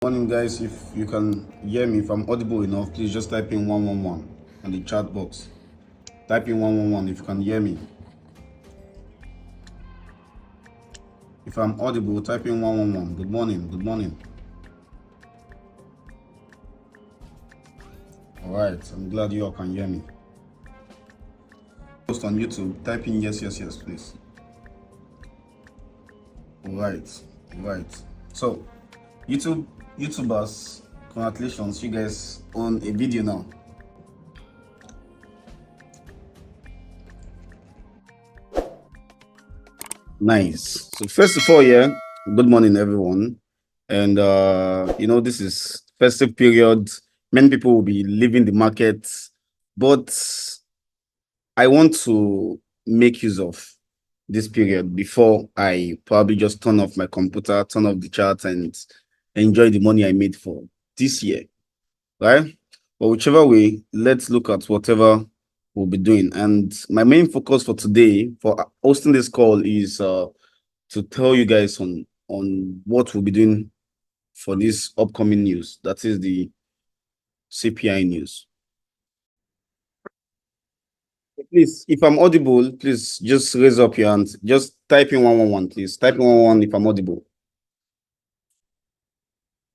Morning, guys. If you can hear me, if I'm audible enough, please just type in 111 on the chat box. Type in 111 if you can hear me. If I'm audible, type in 111. Good morning. Good morning. All right. I'm glad you all can hear me. Post on YouTube. Type in yes, yes, yes, please. All right. All right. So, YouTubers, congratulations. You guys on a video now. Nice. So first of all, yeah, good morning, everyone. And this is festive period. Many people will be leaving the market, but I want to make use of this period before I probably just turn off my computer, turn off the chat, and enjoy the money I made for this year, right? But whichever way, let's look at whatever we'll be doing. And my main focus for today, for hosting this call, is to tell you guys on what we'll be doing for this upcoming news. That is the CPI news. Please, if I'm audible, please just raise up your hand. Just type in 111, please. Type in 111 if I'm audible.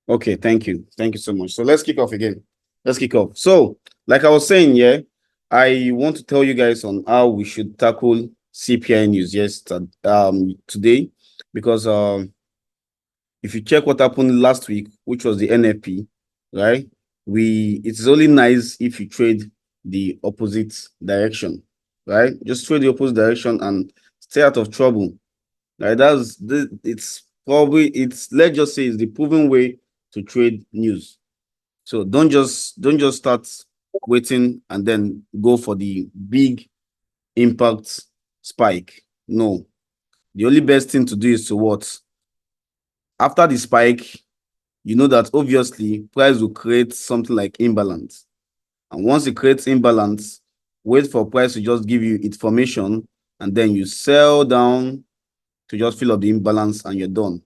Okay, thank you. Thank you so much. So let's kick off again. Let's kick off. So, like I was saying, yeah, I want to tell you guys on how we should tackle CPI news today, because if you check what happened last week, which was the NFP, right? It's only nice if you trade the opposite direction, right? Just trade the opposite direction and stay out of trouble. Right? Let's just say it's the proven way to trade news. So don't just start waiting and then go for the big impact spike. No. The only best thing to do is to what? After the spike, you know that obviously price will create something like imbalance. And once it creates imbalance, wait for price to just give you its formation, and then you sell down to just fill up the imbalance and you're done.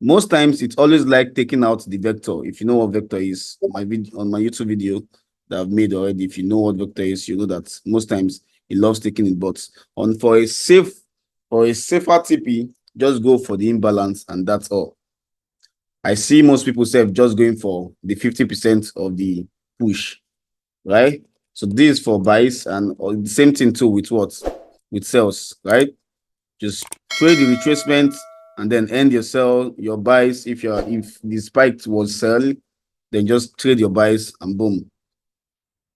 Most times it's always like taking out the vector. If you know what vector is, on my YouTube video that I've made already, if you know what vector is, you know that most times it loves taking it. But for a safer TP, just go for the imbalance and that's all. I see most people say just going for the 50% of the push, right? So this is for buys, and the same thing too with what? With sells, right? Just trade the retracement and then end your buys. If the spike was sell, then just trade your buys and boom.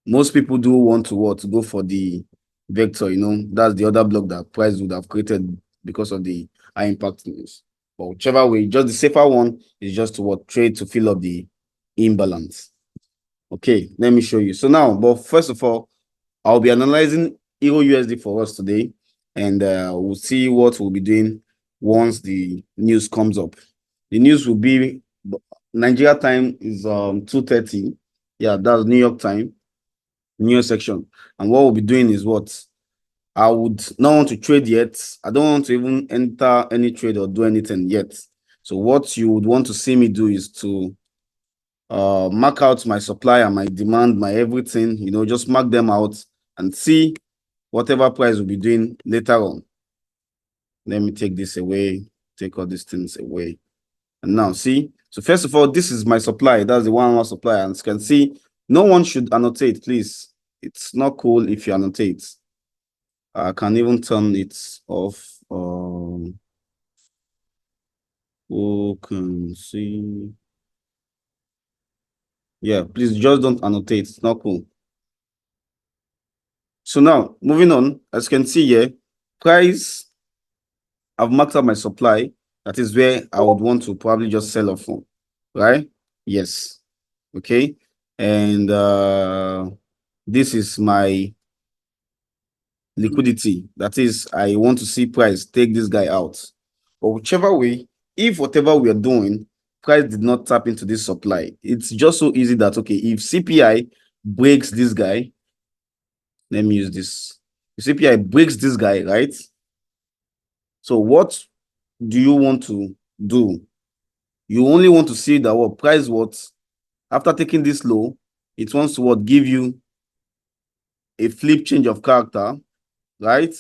Most people do want to go for the vector, that's the other block that price would have created because of the high impact news. But whichever way, just the safer one is just to trade to fill up the imbalance. Okay, let me show you. So now, but first of all, I'll be analyzing EURUSD for us today, and we'll see what we'll be doing once the news comes up. The news will be Nigeria time is 2:30. Yeah, that's New York time, New York section. And what we'll be doing is what? I would not want to trade yet. I don't want to even enter any trade or do anything yet. So what you would want to see me do is to mark out my supply and my demand, my everything, just mark them out and see whatever price will be doing later on. Let me take this away, take all these things away. And now see, so first of all, this is my supply. That's the 1 hour supply. And you can see, no one should annotate, please. It's not cool if you annotate. I can even turn it off. Who can see? Yeah, please just don't annotate. It's not cool. So now, moving on, as you can see here, price, I've marked out my supply. That is where I would want to probably just sell off from, right? Yes. Okay. And this is my liquidity. That is, I want to see price take this guy out. But whichever way, if whatever we are doing, price did not tap into this supply, it's just so easy that, okay, if CPI breaks this guy, let me use this. If CPI breaks this guy, right? So what do you want to do? You only want to see that what price what after taking this low, it wants to what give you a flip change of character, right?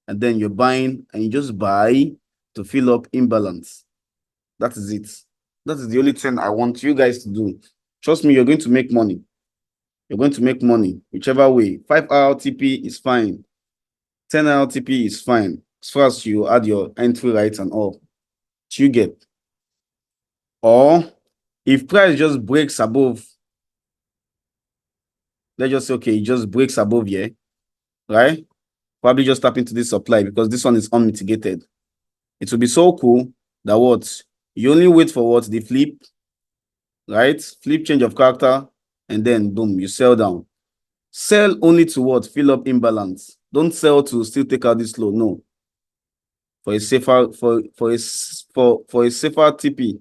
And then you're buying and you just buy to fill up imbalance. That is it. That is the only thing I want you guys to do. Trust me, you're going to make money. You're going to make money whichever way. 5-hour TP is fine. 10-hour TP is fine. As far as you add your entry rights and all. You get. Or if price just breaks above, let's just say, okay, it just breaks above here, right? Probably just tap into this supply because this one is unmitigated. It will be so cool that what? You only wait for what? The flip, right? Flip change of character, and then boom, you sell down. Sell only to what? Fill up imbalance. Don't sell to still take out this low. No. For a safer for a safer TP,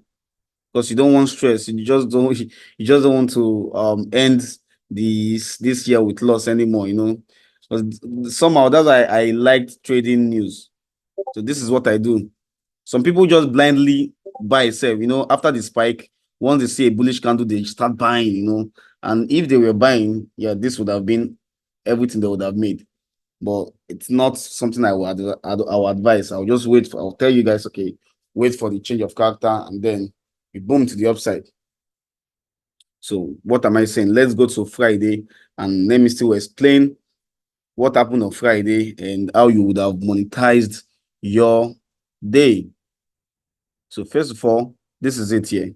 because you don't want stress. You just don't want to end this year with loss anymore. You know, but somehow that's why I liked trading news. So this is what I do. Some people just blindly buy sell. You know, after the spike, once they see a bullish candle, they start buying. You know, and if they were buying, yeah, this would have been everything they would have made. But it's not something I would advise. I'll just wait for. I'll tell you guys, okay, wait for the change of character, and then you boom to the upside. So what am I saying? Let's go to Friday and let me still explain what happened on Friday and how you would have monetized your day. So first of all, this is it here.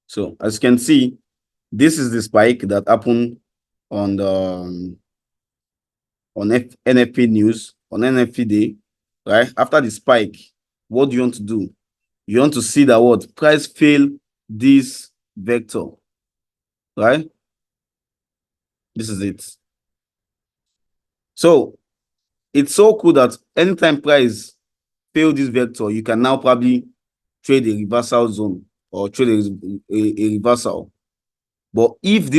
So as you can see, this is the spike that happened on the NFP news on NFP day, right? After the spike, what do you want to do? You want to see that what price fail this vector, right? This is it. So it's so cool that anytime price fail this vector, you can now probably trade a reversal zone or trade a reversal. But if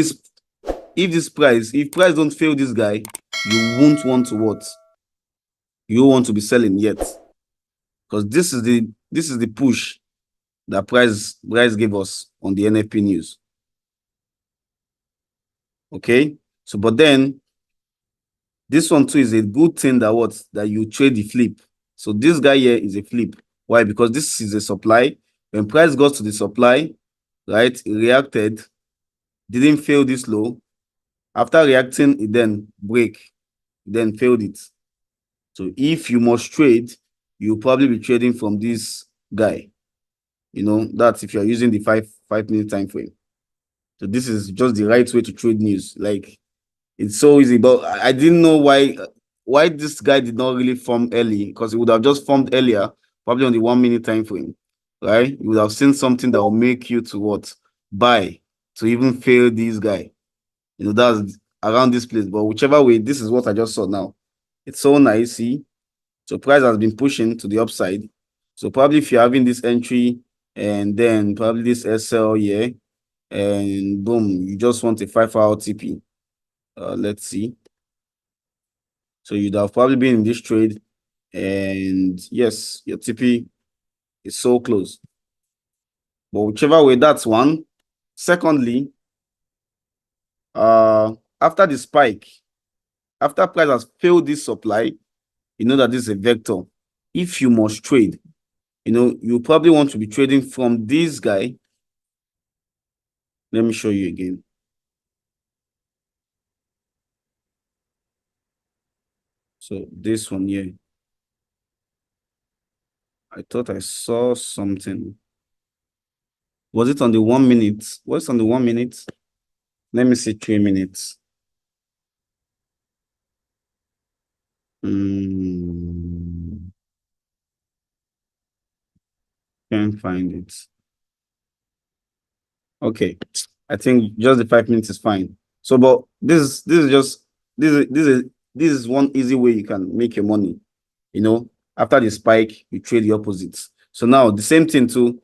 price don't fail this guy, you won't want to what? You won't want to be selling yet. Because this is the push that price gave us on the NFP news. Okay. So but then this one too is a good thing that you trade the flip. So this guy here is a flip. Why? Because this is a supply. When price goes to the supply, right, it reacted, didn't fail this low. After reacting, it then break, then failed it. So if you must trade, you'll probably be trading from this guy. You know, that's if you're using the 5-minute time frame. So this is just the right way to trade news. Like, it's so easy, but I didn't know why this guy did not really form early, because it would have just formed earlier, probably on the 1-minute time frame, right? You would have seen something that will make you to what? Buy, to even fail this guy. You know, that's around this place. But whichever way, this is what I just saw now. It's so nice, see? So price has been pushing to the upside. So probably if you're having this entry and then probably this SL here, and boom, you just want a 5-hour TP. Let's see. So you'd have probably been in this trade, and yes, your TP is so close. But whichever way, that's one. Secondly, after the spike, after price has failed this supply, you know that this is a vector. If you must trade, you know, you probably want to be trading from this guy. Let me show you again. So this one here, I thought I saw something. Was it on the 1 minute? What's on the 1 minute? Let me see 3 minutes. Can't find it. Okay, I think just the 5 minutes is fine. So, but this is one easy way you can make your money. You know, after the spike, you trade the opposites. So now the same thing too.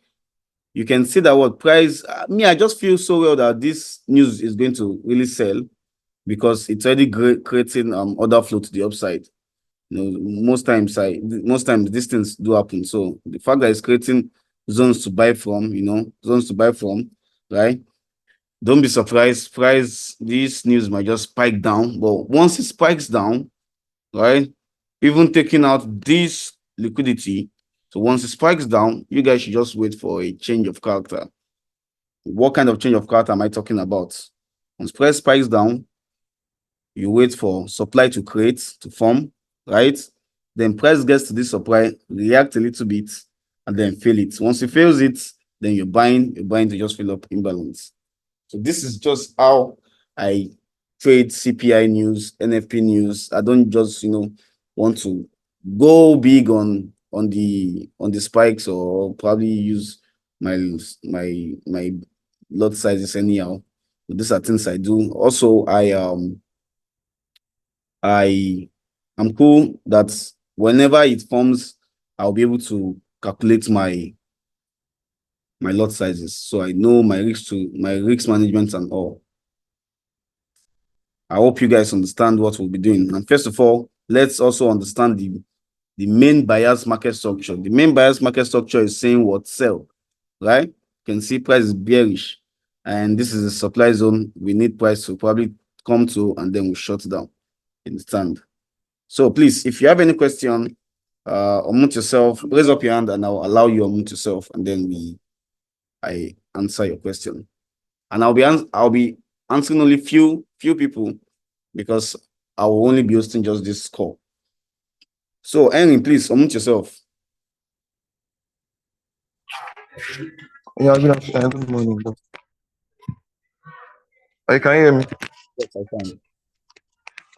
You can see that what price. I just feel so well that this news is going to really sell, because it's already creating order flow to the upside. You know, most times these things do happen. So the fact that it's creating zones to buy from, zones to buy from, right? Don't be surprised. This news might just spike down. But once it spikes down, right, even taking out this liquidity, so once it spikes down, you guys should just wait for a change of character. What kind of change of character am I talking about? Once price spikes down, you wait for supply to create, to form, right? Then price gets to this supply, react a little bit, and then fail it. Once it fails it, then you're buying to just fill up imbalance. So this is just how I trade CPI news, NFP news. I don't just want to go big on the spikes, or probably use my lot sizes anyhow. But these are things I do. Also, I'm cool that whenever it forms, I'll be able to calculate my lot sizes, so I know my risk management and all. I hope you guys understand what we'll be doing. And first of all, let's also understand the main bias market structure. The main bias market structure is saying what? Sell, right? You can see price is bearish, and this is a supply zone. We need price to probably come to, and then we shut down. Understand? So please, if you have any question, unmute yourself, raise up your hand, and I'll allow you to unmute yourself, and then I answer your question. And I'll be answering only few people, because I will only be hosting just this call. So Henry, please unmute yourself. Yeah, good morning. Can you hear me? Yes, I can.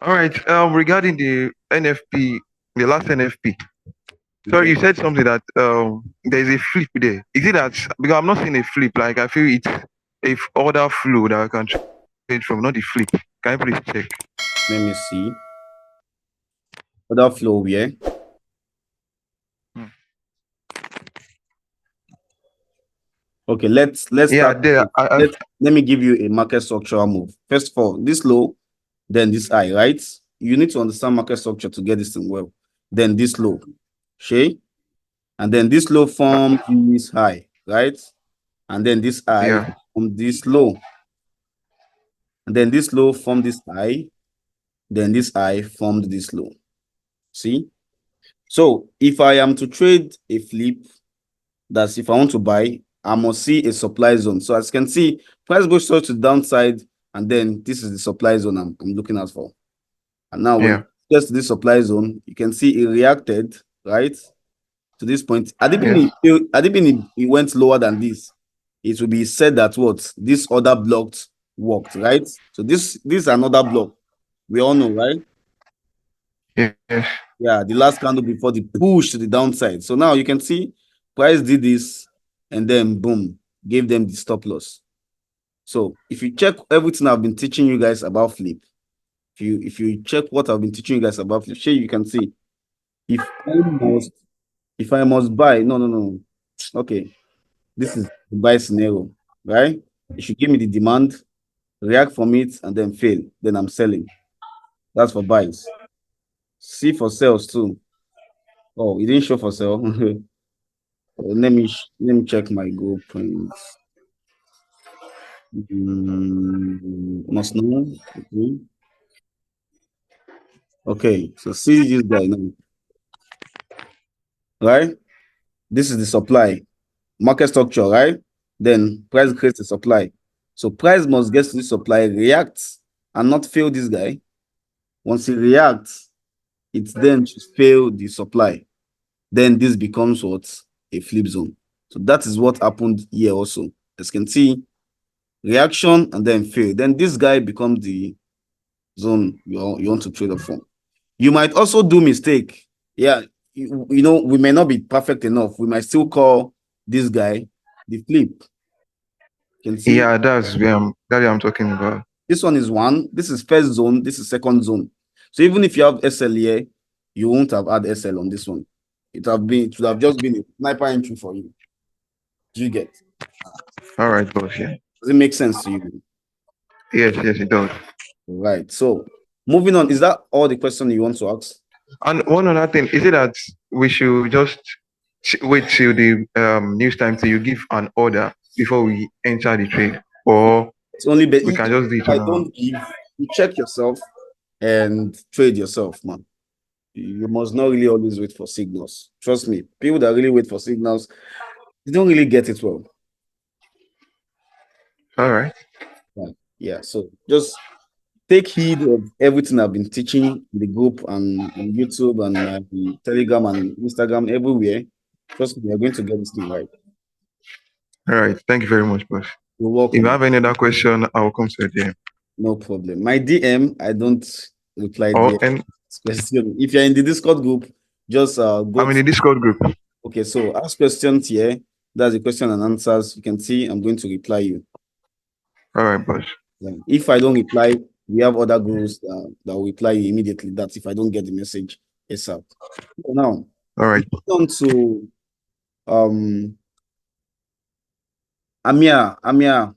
All right. Regarding the NFP, the last NFP. So you said something that there's a flip there. Is it that, because I'm not seeing a flip, like I feel it's a order flow that I can trade from, not the flip. Can you please check? Let me see. Order flow, yeah. Okay, let's start. Let me give you a market structural move. First of all, this low, then this high, right? You need to understand market structure to get this thing well. Then this low, okay? And then this low formed this high, right? And then this high from this low. And then this low formed this high. Then this high formed this low. See? So if I am to trade a flip, that's if I want to buy, I must see a supply zone. So as you can see, price goes to the downside, and then this is the supply zone I'm looking at for. And now when it gets to this supply zone, you can see it reacted, right? To this point. Had it been it went lower than this, it will be said that what? This other block worked, right? So this is another block. We all know, right? Yes. Yeah, the last candle before the push to the downside. So now you can see price did this, and then boom, gave them the stop loss. So if you check everything I've been teaching you guys about flip, if you check what I've been teaching you guys about flip, you can see if I must buy, no. Okay, this is the buy scenario, right? You should give me the demand, react from it, and then fail. Then I'm selling. That's for buys. C for sales too. Oh, it didn't show for sale. Let me check my goal points. Must know. Okay, so see this guy now. Right? This is the supply. Market structure, right? Then price creates the supply. So price must get to the supply, react, and not fail this guy. Once it reacts, it then should fail the supply. Then this becomes what? A flip zone. So that is what happened here also. As you can see, reaction and then fail. Then this guy becomes the zone you want to trade up from. You might also do mistake. Yeah, we may not be perfect enough. We might still call this guy the flip. You can see. Yeah, that's what I'm talking about. This one is one. This is first zone. This is second zone. So even if you have SL here, you won't have had SL on this one. It would have just been a sniper entry for you. Do you get? All right, boss. Yeah. Does it make sense to you? Yes, it does. Right. So moving on, is that all the question you want to ask? And one other thing, is it that we should just wait till the news time till you give an order before we enter the trade, or It's only we can just do it if I on our. don't give, you check yourself and trade yourself, man. You must not really always wait for signals. Trust me, people that really wait for signals, they don't really get it well. All right. Yeah. So just take heed of everything I've been teaching in the group and on YouTube and my Telegram and Instagram, everywhere. Trust me, you're going to get this thing right. All right. Thank you very much, boss. You're If you welcome. have any other question, I will come to you. No problem. My DM, I don't reply Or there. and Question. If you're in the Discord group, just go I'm in the Discord group. Okay, so ask questions here. That's the question and answers. You can see I'm going to reply you. All right, boss. If I don't reply, we have other groups that will reply you immediately. That's if I don't get the message ASAP. So now, All right. on to Amir, Amir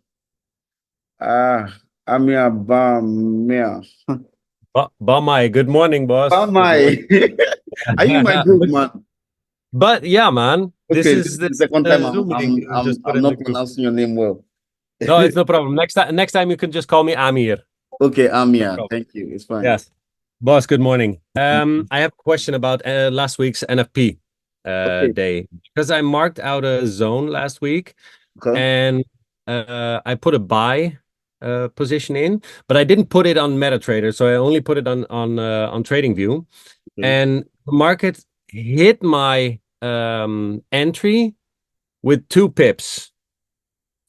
Bamir. Bamai, good morning, boss. Bamai. Are you in my group, man? But yeah, man. Okay, This is the second time Zoom meeting. I'm not pronouncing your name well. No, it's no problem. Next time you can just call me Amir. Okay, Amir. Thank you. It's fine. Yes. Boss, good morning. I have a question about last week's NFP day, because I marked out a zone last week, and I put a buy position in, but I didn't put it on MetaTrader, so I only put it on TradingView, and the market hit my entry with 2 pips.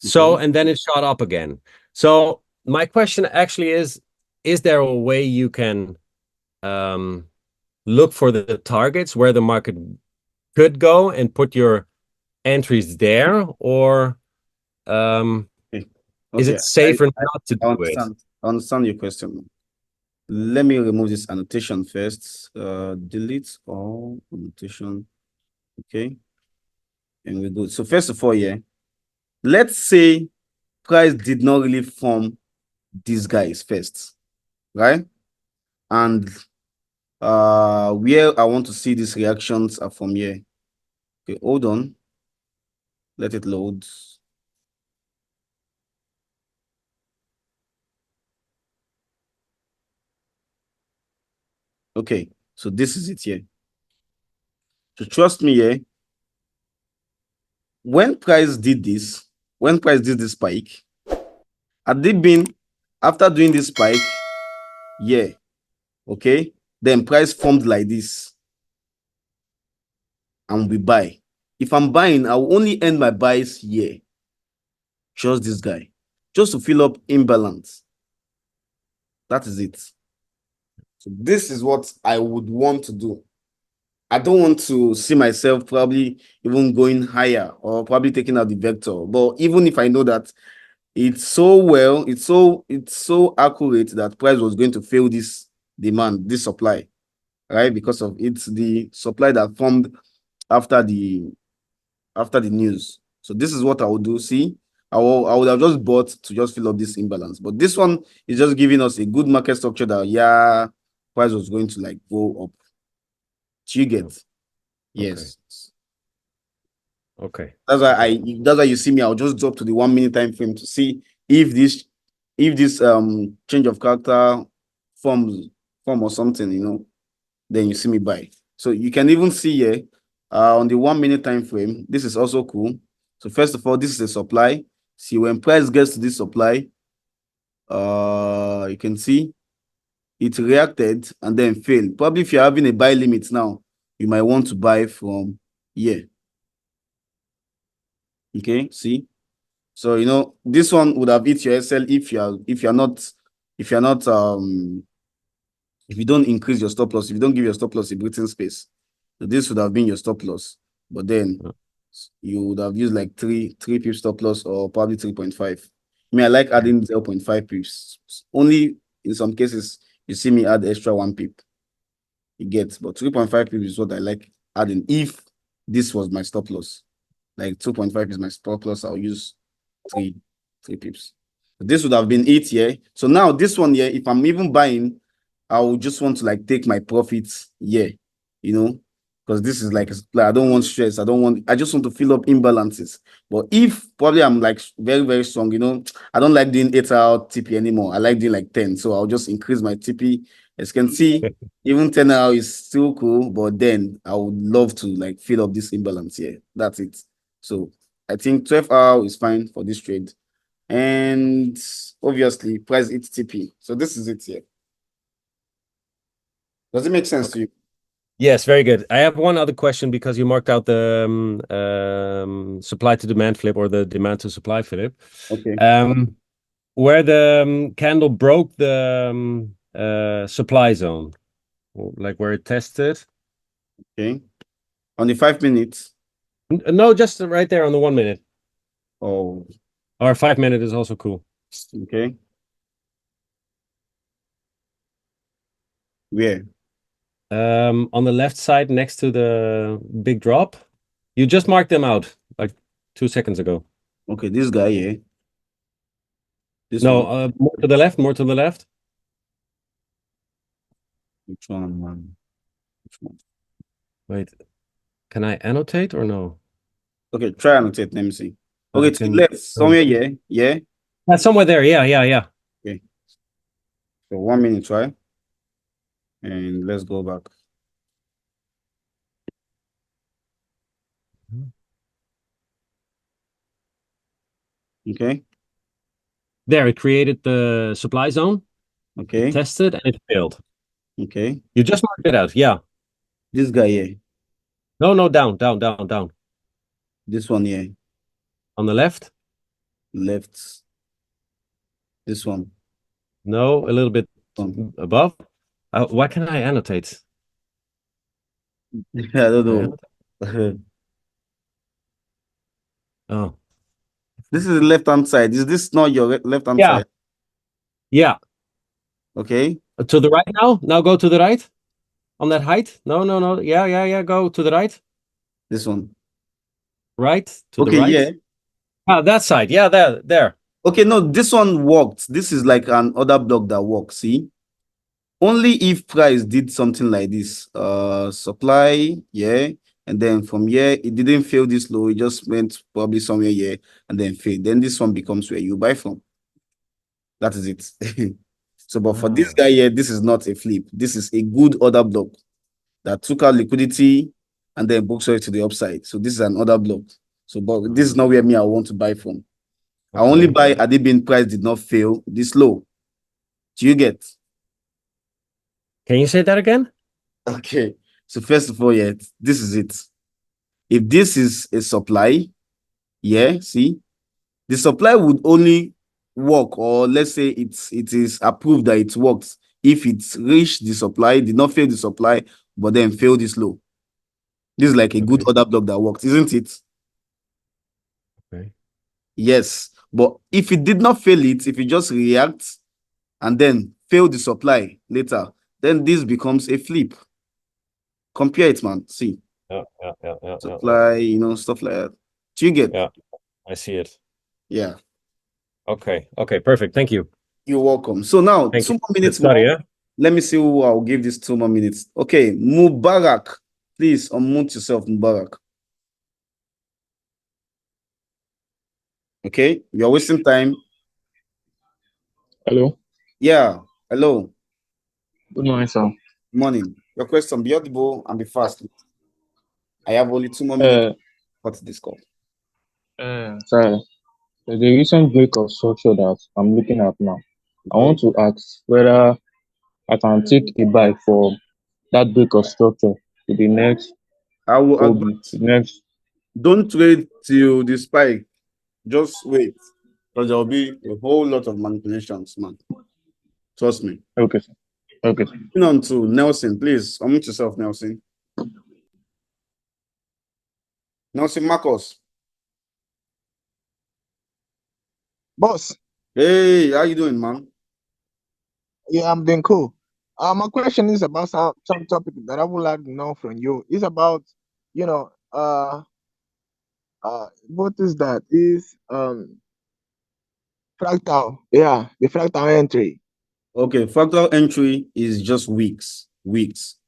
So, and then it shot up again. So my question actually is there a way you can look for the targets where the market could go and put your entries there, or is it safer not to do it? I understand your question. Let me remove this annotation first. Delete all annotation. Okay. And we're good. So first of all, let's say price did not really form these guys first, right? And where I want to see these reactions are from here. Okay, hold on. Let it load. Okay, so this is it here. So trust me here. When price did this spike, had they been after doing this spike, okay, then price formed like this, and we buy. If I'm buying, I will only end my buys here. Just this guy, just to fill up imbalance. That is it. So this is what I would want to do. I don't want to see myself probably even going higher or probably taking out the vector. But even if I know that it's so accurate that price was going to fail this demand, this supply, right? Because of it's the supply that formed after the news. So this is what I would do. See, I would have just bought to just fill up this imbalance. But this one is just giving us a good market structure that price was going to like go up. Do you get? Yes. Okay. That's why you see me. I'll just drop to the 1 minute time frame to see if this change of character form or something, then you see me buy. So you can even see here on the 1 minute time frame. This is also cool. So first of all, this is a supply. See, when price gets to this supply, you can see it reacted and then failed. Probably if you're having a buy limit now, you might want to buy from here. Okay, see. So this one would have hit your SL if you don't increase your stop loss, if you don't give your stop loss a breathing space. So this would have been your stop loss, but then you would have used like 3 pips stop loss or probably 3.5. I mean, I like adding 0.5 pips. Only in some cases you see me add extra 1 pip. You get, but 3.5 pips is what I like adding if this was my stop loss. Like 2.5 is my stop loss, I'll use 3 pips. This would have been 8 here. So now this one here, if I'm even buying, I will just want to like take my profits here, because because this is like I don't want stress. I just want to fill up imbalances. But if probably I'm like very, very strong, I don't like doing 8-hour TP anymore. I like doing like 10. So I'll just increase my TP. As you can see, even 10 hours is still cool, but then I would love to like fill up this imbalance here. That's it. So I think 12 hours is fine for this trade. And obviously price it TP. So this is it here. Does it make sense to you? Yes, very good. I have one other question because you marked out the supply to demand flip or the demand to supply flip. Okay. Where the candle broke the supply zone, like where it tested. Okay. On the 5 minutes. No, just right there on the 1 minute. Oh. Or 5 minute is also cool. Okay. Where? On the left side next to the big drop. You just marked them out like 2 seconds ago. Okay, this guy here. This No, one. more to the left, more to the left. Which one, man? Which one? Wait, can I annotate or no? Okay, try annotate. Let me see. Okay, to the left, Oh. somewhere here. Yeah. Somewhere there. Yeah. Okay. So 1 minute, try. And let's go back. Okay. There, it created the supply zone. Okay. It tested and it failed. Okay. You just marked it out. Yeah. This guy here. No, down. This one here. On the left? Left. This one. No, a little bit One. above. Why can I annotate? I don't know. Oh. This is the left-hand side. Is this not your left-hand Yeah. side? Yeah. Okay. To the right now? Now go to the right? On that height? No. Yeah. Go to the right. This one. Right? To the Okay, right? yeah. Ah, that side. Yeah, there. Okay, no, this one worked. This is like an other block that works. See? Only if price did something like this. Supply, yeah. And then from here, it didn't fail this low. It just went probably somewhere here and then failed. Then this one becomes where you buy from. That is it. So, but for this guy here, this is not a flip. This is a good order block that took out liquidity and then books it to the upside. So this is an order block. So, but this is not where I want to buy from. I only buy at the bin price did not fail this low. Do you get? Can you say that again? Okay. So first of all, yeah, this is it. If this is a supply, yeah, see, the supply would only work, or let's say it is approved that it works if it's reached the supply, did not fail the supply, but then failed this low. This is like a good order block that works, isn't it? Okay. Yes, but if it did not fail it, if it just reacts and then fail the supply later, then this becomes a flip. Compare it, man. See. Yeah. Supply, stuff like that. Do you get? Yeah, I see it. Yeah. Okay, perfect. Thank you. You're welcome. So now, 2 more minutes more. Yeah? Let me see who I'll give this 2 more minutes. Okay, Mubarak. Please unmute yourself, Mubarak. Okay, you're wasting time. Hello. Yeah, hello. Good morning, sir. Good morning. Your question, be audible and be fast. I have only 2 more minutes for this call. Sir, the recent break of structure that I'm looking at now, I want to ask whether I can take a buy for that break of structure to the next I will OB, the next. Don't trade till the spike. Just wait. Because there will be a whole lot of manipulations, man. Trust me. Okay, sir. Okay, sir. Moving on to Nelson, please. Unmute yourself, Nelson. Nelson Marcos. Boss. Hey, how you doing, man? Yeah, I'm doing cool. My question is about some topic that I would like to know from you. It's about, what is that? Is fractal. Yeah, the fractal entry. Okay, fractal entry is just weeks,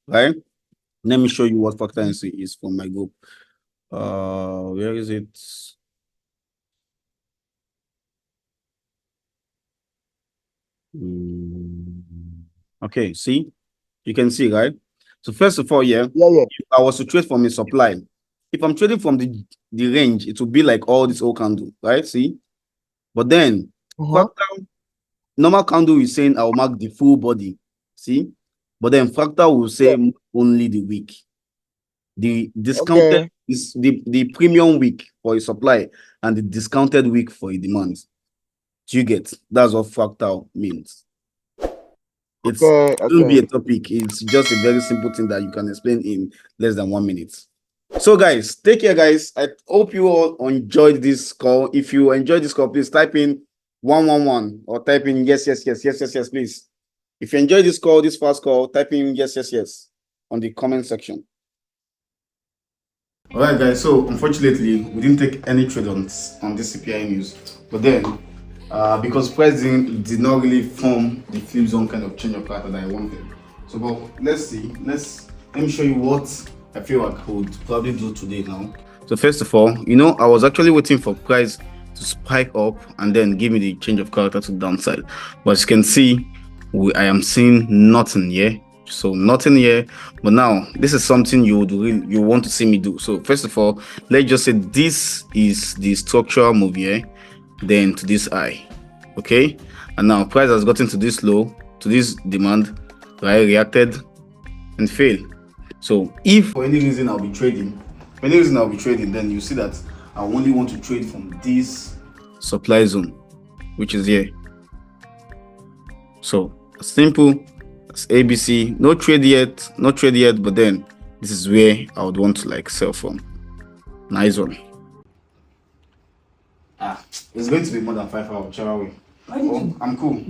right? Let me show you what Fractal is from my group. Where is it? Okay, see, you can see, right? So first of all, yeah, if I was to trade from a supply, if I'm trading from the range, it will be like all this old candle, right? See, but then Fractal, normal candle is saying I'll mark the full body, see, but then Fractal will say only the wick. The discounted is the premium wick for a supply and the discounted wick for a demand. Do you get? That's what Fractal means. It's shouldn't be a topic. It's just a very simple thing that you can explain in less than 1 minute. So guys, take care, guys. I hope you all enjoyed this call. If you enjoyed this call, please type in 111 or type in yes, please. If you enjoyed this call, this fast call, type in yes on the comment section. All right, guys. So unfortunately, we didn't take any trade on this CPI news, but then because pricing did not really form the flip zone kind of change of character that I wanted. So, but let's see. Let me show you what I feel I could probably do today now. So first of all, I was actually waiting for price to spike up and then give me the change of character to downside. But as you can see, I am seeing nothing here. So nothing here. But now this is something you want to see me do. So first of all, let's just say this is the structural move here, then to this high. Okay, and now price has gotten to this low, to this demand, right? Reacted and failed. So if for any reason I'll be trading, then you see that I only want to trade from this supply zone, which is here. So simple as ABC. No trade yet, but then this is where I would want to sell from. Nice one. It's going to be more than 5 hours, shall we? I'm cool.